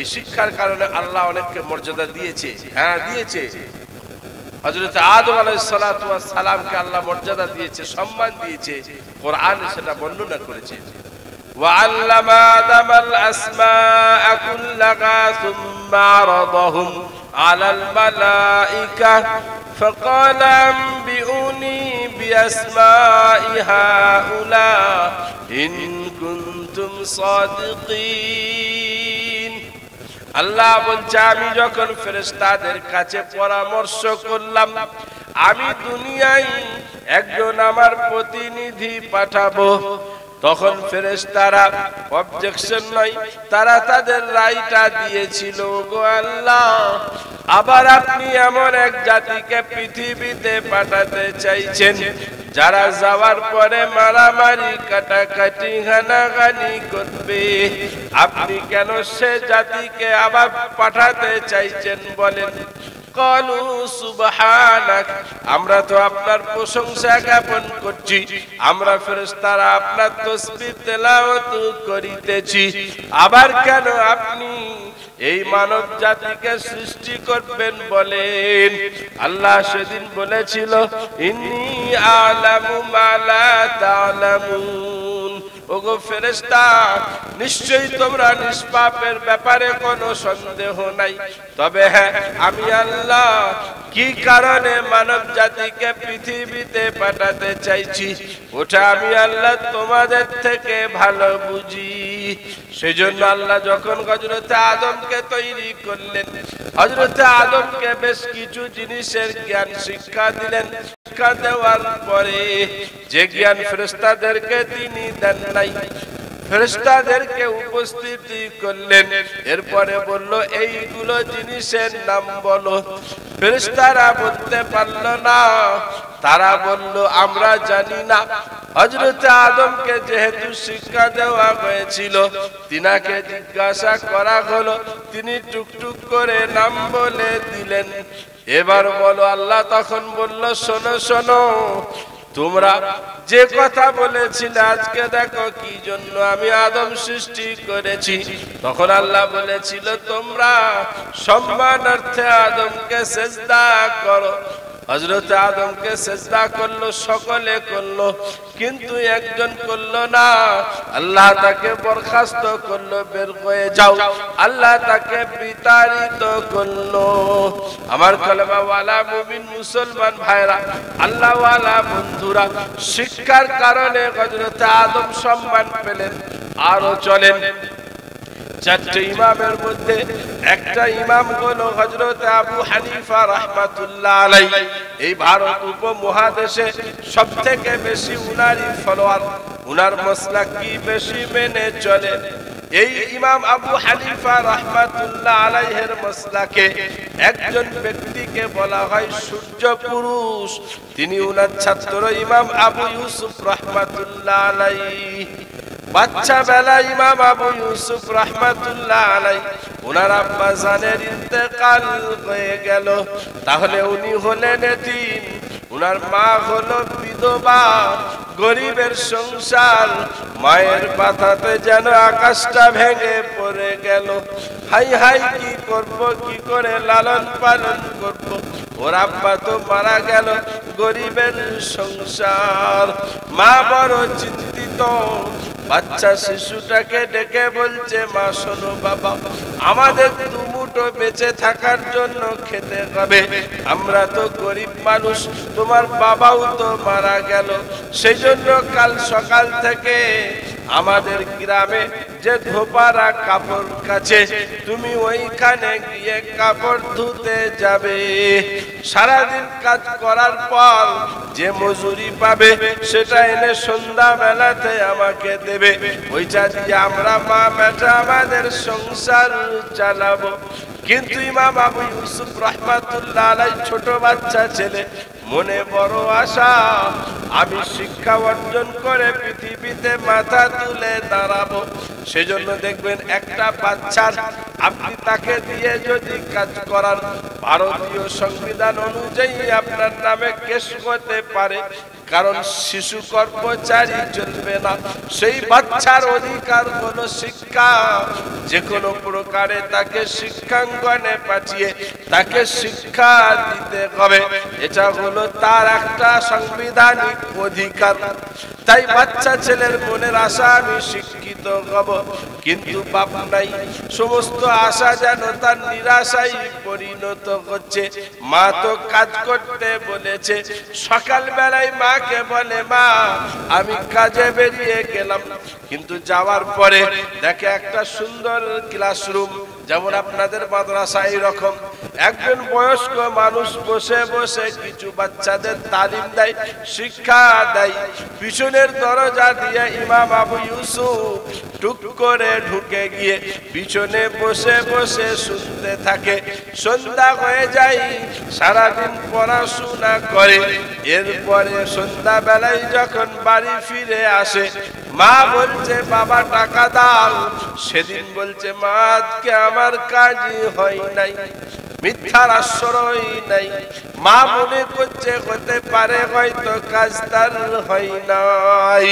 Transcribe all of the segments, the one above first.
এই শিক্ষার কারণে আল্লাহ অনেককে মর্যাদা দিয়েছে। হ্যাঁ দিয়েছে, হযরত আদম আলাইহিস সালাতু ওয়াস সালামকে আল্লাহ মর্যাদা দিয়েছে, সম্মান দিয়েছে, কোরআনে সেটা বর্ণনা করেছে। وعلم آدم الأسماء كلها ثم عرضهم على الملائكة فقال أنبئوني بأسماء هؤلاء إن كنتم صادقين। আল্লাহ বলছে আমি যখন ফেরেশতাদের কাছে পরামর্শ করলাম আমি দুনিয়ায় একজন আমার প্রতিনিধি পাঠাবো, তখন ফেরেশতারা অবজেকশন নয়, তারা তাদের রায়টা দিয়েছিল, গো আল্লাহ আবার আপনি এমন এক জাতিকে পৃথিবীতে পাঠাতে চাইছেন যারা যাওয়ার পরে মারামারি কাটাকাটি হানাহানি করবে, আপনি কেন সে জাতিকে আবার পাঠাতে চাইছেন বলেন? কালু সুবহানাক, আমরা তো আপনার প্রশংসা জ্ঞাপন করছি, আমরা ফেরেশতারা আপনার তাসবিহ তেলাওয়াত করিতেছি, আবার কেন আপনি এই মানব জাতিকে সৃষ্টি করবেন বলেন? আল্লাহ সেদিন বলেছিল ইন্নী আ'লামু মা লা তা'লামুন, ওগো ফেরেশতা নিশ্চয়ই তোমরা নিষ্পাপের ব্যাপারে কোনো সন্দেহ নাই, তবে হ্যাঁ আমি আল্লাহ কি কারণে মানব জাতিকে পৃথিবীতে পাঠাতে চাইছি ওটা আমি আল্লাহ তোমাদের থেকে ভালো বুঝি। সেজন্য আল্লাহ যখন হযরত আদমকে তৈরি করলেন, হযরত আদমকে বেশ কিছু জিনিসের জ্ঞান শিক্ষা দিলেন। শিক্ষা দেওয়ার পরে যে জ্ঞান ফেরেশতাদেরকে তিনি দেন নাই, ফেরেশতাদেরকে উপস্থিতি করলেন, এরপরে বলল এইগুলো জিনিসের নাম বলো। ফেরেশতারা বলতে পারল না, তারা বলল আমরা জানি না। হযরত আদমকে যেহেতু শিক্ষা দেওয়া হয়েছিল, তিনাকে জিজ্ঞাসা করা হলো, তিনি টুকটুক করে নাম বলে দিলেন। এবার বলো, আল্লাহ তখন বলল শোনো শোনো, তোমরা যে কথা বলেছিলে আজকে দেখো কি জন্য আমি আদম সৃষ্টি করেছি। তখন আল্লাহ বলেছিল তোমরা সম্মানার্থে আদমকে সেজদা করো। হযরত আদমকে সেজদা করলো, সকলে করলো, কিন্তু একজন করলো না। আল্লাহ তাকে বরখাস্ত করলো, বের হয়ে যাও। আল্লাহ তাকে বিতাড়িত করলো। আমার কলেমা ওয়ালা মুমিন মুসলমান ভাইরা, আল্লাহ ওয়ালা বন্ধুরা, শিক্ষার কারণে হযরত আদম সম্মান পেলেন। আরো চলেন, চারটি ইমামের মধ্যে একটা ইমাম হলো হযরত আবু হানিফা রাহমাতুল্লাহ আলাইহি। এই ভারত উপমহাদেশে সবথেকে বেশি উনারই ফলোয়ার, উনার মাসলাক কি বেশি মেনে চলে। এই ইমাম আবু হানিফা রাহমাতুল্লাহ আলাইহির মাসলাকে একজন ব্যক্তিকে বলা হয় সূর্য পুরুষ। তিনি উনার ছাত্র ইমাম আবু ইউসুফ রাহমাতুল্লাহ আলাইহি। বাচ্চা বেলা ইমাম আবু ইউসুফ রাহমাতুল্লাহ আলাইহি ওনার আব্বা জানের ইন্তেকাল হয়ে গেল, তাহলে উনি হলেন এতিম, উনার মা হলো বিধবা। গরিবের সংসার, মায়ের পাতাতে যেন আকাশটা ভেঙে পড়ে গেল। হাই হাই কি করব, কি করে লালন পালন করব, ওর আব্বা তো মারা গেল। গরিবের সংসার, মা বড় চিন্তিত। বাচ্চা শিশুটাকে ডেকে বলছে মা শোনো বাবা, আমাদের দুমুঠো বেঁচে থাকার জন্য খেতে হবে, আমরা তো গরিব মানুষ, তোমার বাবাও তো মারা গেল, সেই জন্য কাল সকাল থেকে আমাদের গ্রামে যে ধোপারা কাপড় কাছে তুমি ওইখানে গিয়ে কাপড় ধুতে যাবে। সারাদিন কাজ করার পর যে মজুরি পাবে সেটা এনে সন্ধ্যা বেলাতে আমাকে দেবে, ওইটা দিয়ে আমরা মা বেটা আমাদের সংসার চালাবো। কিন্তু ইমাম আবু ইউসুফ রাহমাতুল্লাহ আলাইহি ছোট বাচ্চা ছেলে, মনে বড় আশা, আমি শিক্ষা অর্জন করে পৃথিবীতে মাথা তুলে দাঁড়াবো। সেজন্য দেখবেন একটা বাচ্চার আপনি তাকে দিয়ে যদি কাজ করান, ভারতীয় সংবিধান অনুযায়ী আপনার নামে কেস হতে পারে, কারণ শিশু কর্মচারী চলবে না। সেই বাচ্চার অধিকার হলো শিক্ষা, যে কোনো প্রকারে তাকে শিক্ষাঙ্গনে পাঠিয়ে তাকে শিক্ষা দিতে হবে, এটা হলো তার একটা সাংবিধানিক অধিকার। তাই বাচ্চা ছেলের মনের আশা আমি শিক্ষিত হব, কিন্তু বাপ নাই, সমস্ত আশা যেন তার নিরাশায় পরিণত হচ্ছে। মা তো কাজ করতে বলেছে, সকাল বেলায় মাকে বলে মা আমি কাজে বেরিয়ে গেলাম, কিন্তু যাওয়ার পরে দেখে একটা সুন্দর ক্লাসরুম, যেমন আপনাদের মাদ্রাসায় এরকম একজন বয়স্ক মানুষ বসে বসে কিছু বাচ্চাদের তালিম দেয়, শিক্ষা দেয়। পিছনের দরজা দিয়ে ইমাম আবু ইউসুফ টুক করে ঢুকে গিয়ে পিছনে বসে বসে শুনতে থাকে। সন্ধ্যা হয়ে যায়, সারাদিন পড়াশোনা করে, এরপরে সন্ধ্যা বেলায় যখন বাড়ি ফিরে আসে, মা বলছে বাবা টাকা দাও। সেদিন বলছে মা আজকে আমার কাজই হয় নাই, মিথ্যার আশ্রয় নাই। মা মনে করছে হতে পারে হয়তো কাজ তার হয় নাই।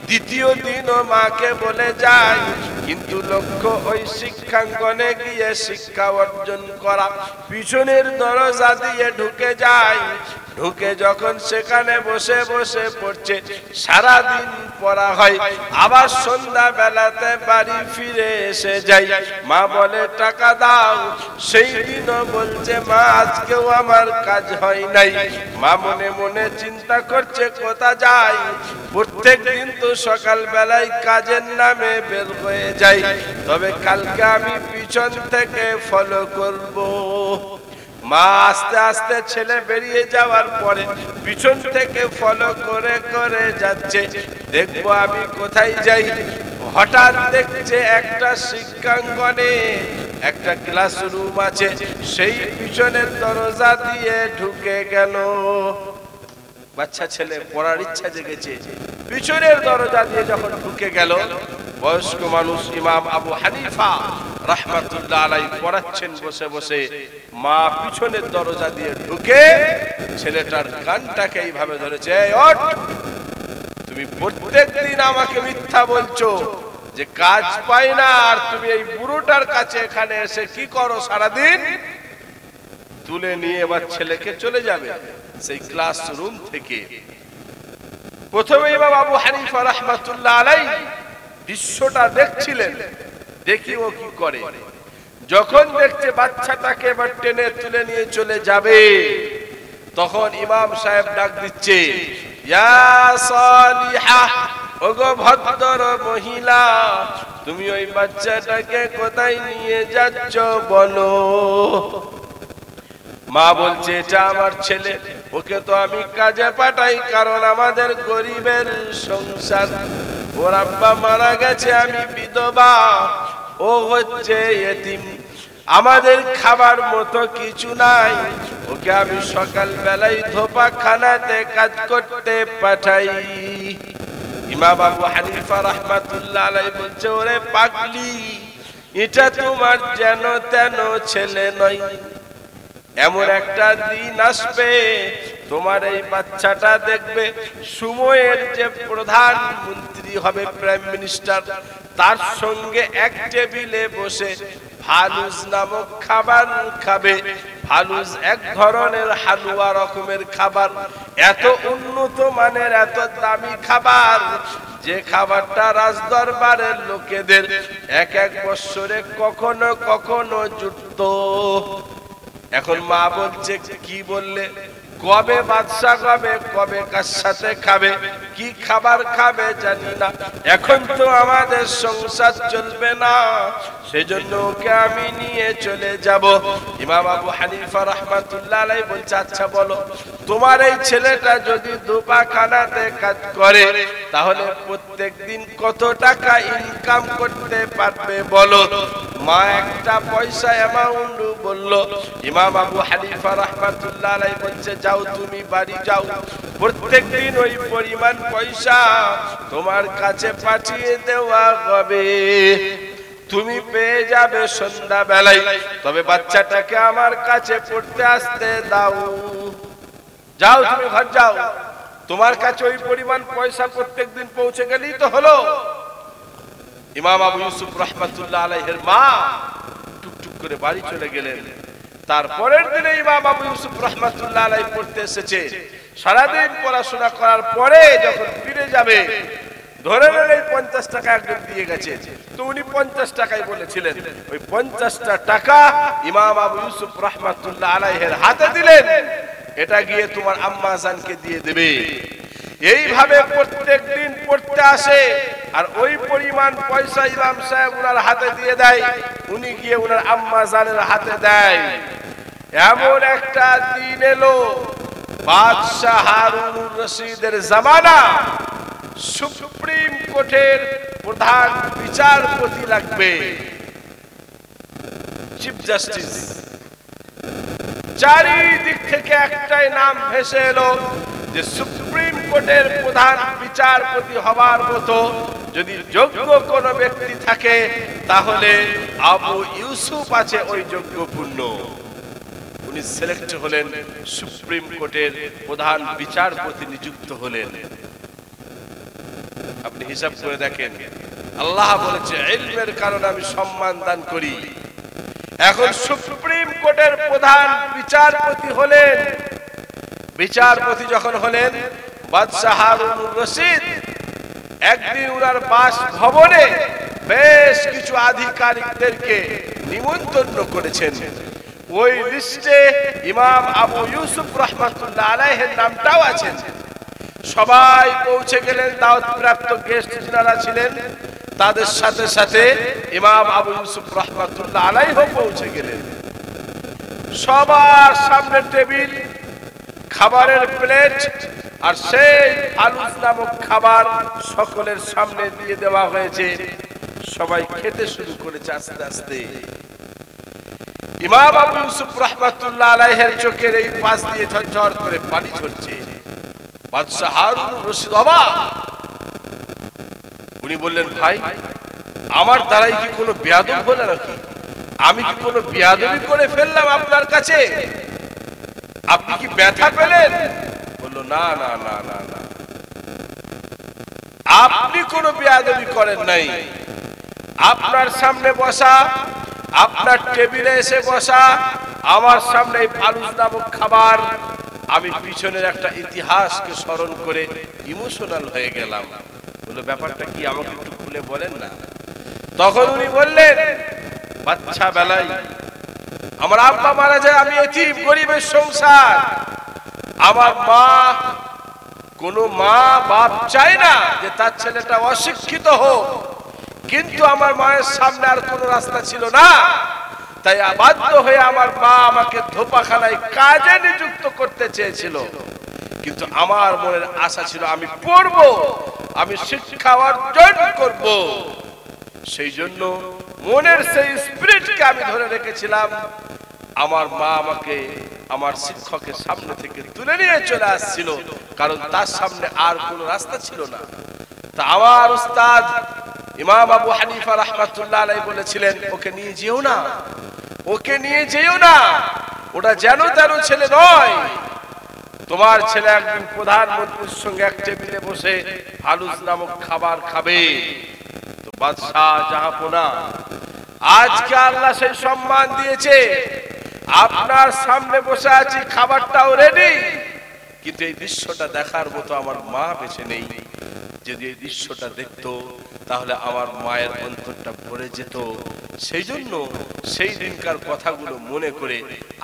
দ্বিতীয় দিনও মাকে বলে যায়, কিন্তু লক্ষ্য ওই শিক্ষাঙ্গনে গিয়ে শিক্ষা অর্জন করা। পিছনের দরজা দিয়ে ঢুকে যায়, ঢুকে যখন সেখানে বসে বসে পড়ছে, সারাদিন পড়া হয়, আবার সন্ধ্যা বেলাতে বাড়ি ফিরে এসে যাই। মা বলে টাকা দাও। সেই দিনও বলছে মা আজকেও আমার কাজ হয় নাই। মা মনে মনে চিন্তা করছে কোথা যায়, প্রত্যেক দিন তো সকাল বেলায় কাজের নামে বের হয়ে যাই, তবে কালকে আমি পিছন থেকে ফলো করব। মা আস্তে আস্তে ছেলে বেরিয়ে যাওয়ার পরে পিছন থেকে ফলো করে করে যাচ্ছে, দেখবো আমি কোথায় যাই। হঠাৎ দেখছে একটা শিক্ষাঙ্গনে একটা ক্লাসরুম আছে, সেই পিছনের দরজা দিয়ে ঢুকে গেল। বাচ্চা ছেলে পড়ার ইচ্ছা জেগেছে, পিছনের দরজা দিয়ে যখন ঢুকে গেল, বয়স্ক মানুষ ইমাম আবু হানিফা রাহমাতুল্লাহ আলাইহি পড়াচ্ছেন বসে বসে, মা পিছনের দরজা দিয়ে ঢুকে ছেলেটার কানটাকে এইভাবে ধরেছে, ওঠ, তুমি প্রত্যেকদিন আমাকে মিথ্যা বলছো যে কাজ পাই না, আর তুমি এই বুড়োটার কাছে এখানে এসে কি করো সারাদিন। তুলে নিয়ে এবার ছেলেকে চলে যাবে সেই ক্লাসরুম থেকে। প্রথমে ইমাম আবু হানিফা রাহমাতুল্লাহ আলাইহি দৃশ্যটা দেখছিলেন, দেখি ও কি করে। যখন দেখছে বাচ্চাটাকে এবার টেনে তুলে নিয়ে চলে যাবে, তখন ইমাম সাহেব ডাক দিচ্ছে, ইয়া সালিহা, ওগো ভদ্র মহিলা, তুমি ওই বাচ্চাটাকে কোথায় নিয়ে যাচ্ছ বলো। মা বলছে এটা আমার ছেলে, ওকে তো আমি কাজে পাঠাই, কারণ আমাদের গরিবের সংসার, ওর আব্বা মারা গেছে, আমি বিধবা, ও হচ্ছে এতিম, আমাদের খাবার মতো কিছু নাই, ওকে আমি সকাল বেলায় ধোপা খানাতে কাজ করতে পাঠাই। ইমাম আবু হানিফা রাহমাতুল্লাহ আলাইহি বলছে, ওরে পাগলি, এটা তোমার যেন তেন ছেলে নয়। এমন একটা দিন আসবে তোমার এই বাচ্চাটা দেখবে সময়ের যে প্রধানমন্ত্রী হবে, প্রাইম মিনিস্টার, তার সঙ্গে এক টেবিলে বসে ফালুস নামক খাবার খাবে। ফালুস এক ধরনের হালুয়া রকমের খাবার, এত উন্নত মানের এত দামি খাবার, যে খাবারটা রাজদরবারের লোকেদের এক এক বছরে কখনো কখনো জুটত। এখন মা বলছে, কি বললে, কবে বাদশা খাবে, কবে কার সাথে খাবে, কি খাবার খাবে জানি না, এখন তো আমাদের সংসার চলবে না, সেজন্য ওকে আমি নিয়ে চলে যাব। ইমাম আবু হানিফা রাহমাতুল্লাহ আলাইহি বলছে, আচ্ছা বলো, তোমার এই ছেলেটা যদি দুপা খানাতে কাজ করে, তাহলে প্রত্যেকদিন কত টাকা ইনকাম করতে পারবে বলো। মা একটা পয়সা অ্যামাউন্ট বলল। ইমাম আবু হানিফা রাহমাতুল্লাহ আলাইহি বলছে, যাও তুমি বাড়ি যাও, প্রত্যেকদিন ওই পরিমাণ পয়সা তোমার কাছে পাঠিয়ে দেওয়া হবে। তুমি পেয়ে যাবে সন্ধ্যা বেলায়, তবে বাচ্চাটাকে আমার কাছে পড়তে আসতে দাও। যাও, তুমি ঘর যাও, তোমার কাছে ওই পরিমাণ পয়সা প্রত্যেকদিন পৌঁছে গেলেই তো হলো। ইমাম আবু ইউসুফ রাহমাতুল্লাহ আলাইহির মা টুকটুক করে বাড়ি চলে গেলেন। তারপরের দিনে ইমাম আবু ইউসুফ রাহমাতুল্লাহ আলাইহি পড়তে এসেছে। সারাদিন পড়াশোনা করার পরে যখন ফিরে যাবে, ধরে নেন এই 50 টাকা একজন দিয়ে গেছে, তো উনি 50 টাকাই বলেছিলেন, ওই 50টা টাকা ইমাম আবু ইউসুফ রাহমাতুল্লাহ আলাইহির হাতে দিলেন, এটা গিয়ে তোমার আম্মা জানকে দিয়ে দেবে। এইভাবে প্রত্যেক দিন পড়তে আসে, আর ওই পরিমাণ পয়সা ইমাম সাহেব উনার হাতে দিয়ে দেয়, উনি গিয়ে উনার আম্মা জানের হাতে দেয়। এমন একটা দিন এলো, বাদশাহ হারুনুর রশিদের জামানা, সুপ্রিম কোর্টের প্রধান বিচারপতি লাগবে, চিফ জাস্টিস। চারিদিক থেকে একটাই নাম ভেসে এলো যে সুপ্রিম কোর্টের প্রধান বিচারপতি হবার মতো যদি যোগ্য কোন ব্যক্তি থাকে, তাহলে আবু ইউসুফ আছে ওই যোগ্যপূর্ণ। উনি সিলেক্ট হলেন, সুপ্রিম কোর্টের প্রধান বিচারপতি নিযুক্ত হলেন। আপনি হিসাব করে দেখেন, আল্লাহ বলেছে ইলমের কারণে আমি সম্মান দান করি। এখন সুপ্রিম কোর্টের প্রধান বিচারপতি হলেন। বিচারপতি যখন হলেন, বাদশাহ হারুনুর রশিদ একদিন উনার বাসভবনে বেশ কিছু আধিকারিকদেরকে নিমন্ত্রণ করেছেন। ওই লিস্টে ইমাম আবু ইউসুফ রাহমাতুল্লাহ আলাইহির নামটাও আছে। সবাই পৌঁছে গেলেন, দাওয়াত প্রাপ্ত গেস্ট যারা ছিলেন তাদের সাথে সাথে ইমাম আবু ইউসুফ রাহমাতুল্লাহ আলাইহিও পৌঁছে গেলেন। সবার সামনে টেবিল, খাবারের প্লেট, আর সেই আলুস নামক খাবার সকলের সামনে দিয়ে দেওয়া হয়েছে। সবাই খেতে শুরু করেছে আস্তে আস্তে। ইমাম আবু ইউসুফ রাহমাতুল্লাহ আলাইহির চোখের এই পাশ দিয়ে ঝরঝর করে পানি ঝরছে। বাদশাহ হারুনুর রশিদ অবাক। উনি বললেন, ভাই, আমার দ্বারাই কি কোনো বেয়াদব হলো নাকি? আমি কি কোনো বেয়াদবি করে ফেললাম আপনার কাছে? আপনি কি ব্যথা পেলেন? বললো, না না না না না, আপনি কোনো বেয়াদবি করেন নাই। আপনার সামনে বসা, আপনার টেবিলে এসে বসা, আমার সামনে এই ফালুস নামক খাবার, আমি পিছনের একটা ইতিহাসকে স্মরণ করে ইমোশনাল হয়ে গেলাম। বললো, ব্যাপারটা কি, আমাকে একটু খুলে বলেন না। তখন উনি বললেন, বাচ্চা বেলায় আমার আব্বা মারা যায়, আমি এতিম, গরিবের সংসার। আমার মা, কোনো মা বাপ চায় না যে তার ছেলেটা অশিক্ষিত হোক, কিন্তু আমার মায়ের সামনে আর কোনো রাস্তা ছিল না, তাই বাধ্য হয়ে আমার মা আমাকে ধোপাখানায় কাজে নিযুক্ত করতে চেয়েছিল। কিন্তু আমার মনের আশা ছিল আমি পড়বো, আমি শিক্ষা অর্জন করব। সেই জন্য মনের সেই স্পিরিটকে আমি ধরে রেখেছিলাম। আমার মা আমাকে আমার শিক্ষকের সামনে থেকে তুলে নিয়ে চলে আসছিল, কারণ তার সামনে আর কোনো রাস্তা ছিল না। তা আমার উস্তাদ ইমাম আবু হানিফা রাহমাতুল্লাহ আলাইহি বলেছিলেন, ওকে নিয়ে যেও না, ওকে নিয়ে যেও না, ওটা যেন তেন ছেলে নয়। তোমার ছেলে একদিন প্রধানমন্ত্রীর সঙ্গে এক টেবিলে বসে ফালুস নামক খাবার খাবে। তো বাদশাহ জাহাপনা, আজকে আল্লাহ সেই সম্মান দিয়েছে, আপনার সামনে বসে আছি, খাবারটাও রেডি, কিন্তু এই দৃশ্যটা দেখার মতো আমার মা বেঁচে নেই। যদি এই দৃশ্যটা দেখতো তাহলে আমার মায়ের অন্তরটা ভরে যেত। সেই জন্য সেই দিনকার কথাগুলো মনে করে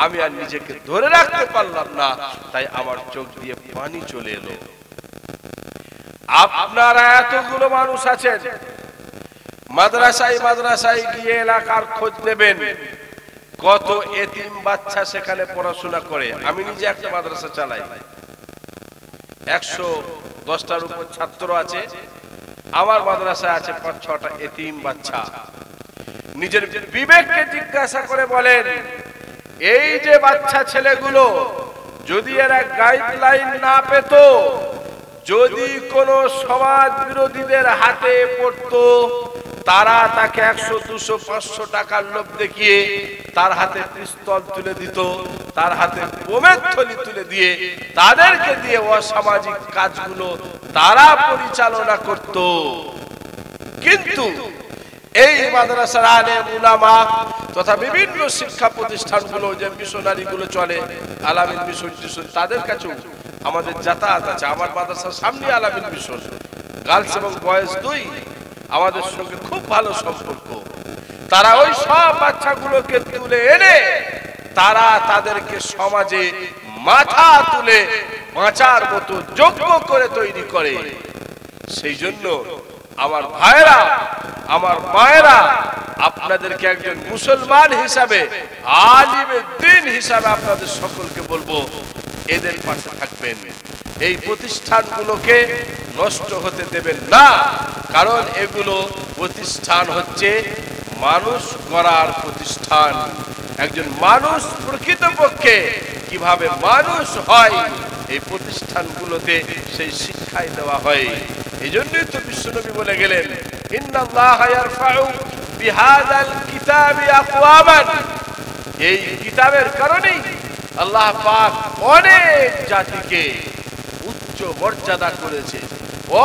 আমি আর নিজেকে ধরে রাখতে পারলাম না, তাই আমার চোখ দিয়ে পানি চলে এলো। আপনারা এতগুলো মানুষ আছেন, মাদ্রাসায় মাদ্রাসায় গিয়ে এলাকার খোঁজ নেবেন, কত এতিম বাচ্চা সেখানে পড়াশোনা করে। আমি নিজে একটা মাদ্রাসা চালাই, 110টার উপর ছাত্র আছে। আমার মাদ্রাসায় আছে 5-6টা এতিম বাচ্চা। নিজের বিবেককে জিজ্ঞাসা করে বলেন, এই যে বাচ্চা ছেলেগুলো যদি এরা গাইডলাইন না পেত, যদি কোনো সমাজ বিরোধীদের হাতে পড়তো, তারা তাকে 100, 200, 500 টাকার লোভ দেখিয়ে তার হাতে পিস্তল তুলে দিত, তার হাতে বোমের থলি তুলে দিয়ে তাদেরকে দিয়ে অসামাজিক কাজগুলো তারা পরিচালনা করত। কিন্তু এই মাদ্রাসার আলেম উলামা তথা বিভিন্ন শিক্ষা প্রতিষ্ঠানগুলো যে মিশনারি গুলো চলে, আলামিন মিশন, তাদের কাছেও আমাদের যাতায়াত আছে। আমার মাদ্রাসার সামনে আলামিন মিশন, গার্লস এবং বয়েজ দুই, আমাদের সঙ্গে খুব ভালো সম্পর্ক। তারা ওই সব বাচ্চাগুলোকে তুলে এনে তারা তাদেরকে সমাজে মাথা তুলে বাঁচার মতো যোগ্য করে তৈরি করে। সেই জন্য আমার ভাইরা, আমার মায়েরা, আপনাদেরকে একজন মুসলমান হিসাবে, আলিমে দ্বীন হিসাবে আপনাদের সকলকে বলবো, এদের পাশে থাকবেন। এই প্রতিষ্ঠানগুলোকে নষ্ট হতে দেবেন না, কারণ এগুলো প্রতিষ্ঠান হচ্ছে মানুষ গড়ার প্রতিষ্ঠান। একজন মানুষ প্রকৃতপক্ষে কিভাবে মানুষ হয় এই প্রতিষ্ঠানগুলোতে সেই শিক্ষাই দেওয়া হয়। এই জন্যই তো বিশ্বনবী বলে গেলেন, ইন্নাল্লাহা ইয়ারফাউ বিহাযাল কিতাবি আকওয়ামান। এই কিতাবের কারণেই আল্লাহ পাক অনেক জাতিকে উচ্চ মর্যাদা করেছে,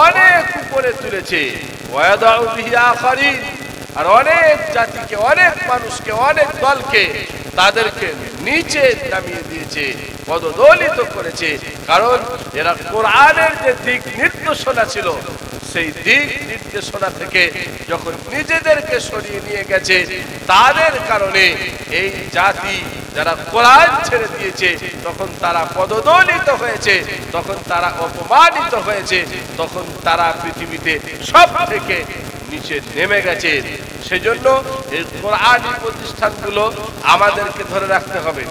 অনেক উপরে তুলেছে। ওয়াদাউ বিহি আখারিন, আর অনেক জাতিকে, অনেক মানুষকে, অনেক দলকে তাদেরকে নিচে নামিয়ে দিয়েছে, পদদলিত করেছে। কারণ এরা কোরআনের যে দিক নির্দেশনা ছিল, সেই দিক নির্দেশনা থেকে যখন নিজেদেরকে সরিয়ে নিয়ে গেছে, তাদের কারণে এই জাতি যারা কোরআন ছেড়ে দিয়েছে, তখন তারা পদদলিত হয়েছে, তখন তারা অপমানিত হয়েছে, তখন তারা পৃথিবীতে সব থেকে নিচে নেমে গেছে। সেজন্য এই কোরআনী প্রতিষ্ঠানগুলো আমাদেরকে ধরে রাখতে হবে।